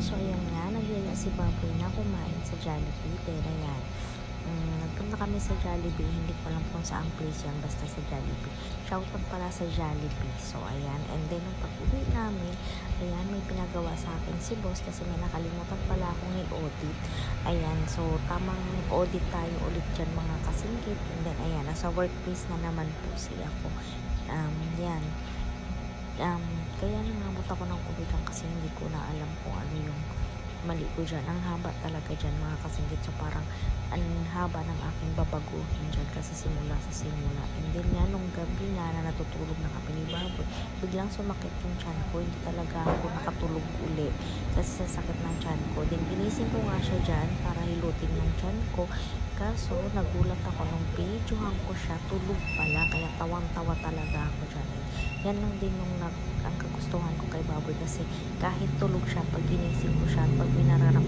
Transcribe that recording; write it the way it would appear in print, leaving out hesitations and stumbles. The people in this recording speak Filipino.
So, ayan nga, nagyaya si Baboy na kumain sa Jollibee. Then, ayan, nagpunta kami sa Jollibee. Hindi ko alam kung saang place yan, basta sa Jollibee. Shoutout pala sa Jollibee. So, ayan. And then, nung pag-uwi namin, ayan, may pinagawa sa akin si boss kasi may nakalimutan pala akong i-audit. Ayan, so, tamang audit tayo ulit dyan mga kasingkit. And then, ayan, nasa workplace na naman po siya ako. Yan. Kaya nangamot ako ng kubilang kasi hindi ko na alam kung ano yung mali ko dyan. Ang haba talaga dyan mga kasingkit. So parang ang haba ng aking babaguhin dyan kasi simula sa simula. And then nga nung gabi na natutulog na kami ni Baboy, biglang sumakit yung tiyan ko. Hindi talaga ako nakatulog uli kasi sa sakit ng tiyan ko. Then ginising ko nga siya dyan para hilutin yung tiyan ko. Kaso nagulat ako nung videohan ko siya, tulog pala. Kaya tawang-tawa talaga ako dyan. Yan lang din yung ang kagustuhan ko kay Baboy kasi kahit tulog siya, pag ginising ko siya, pag may nararamdaman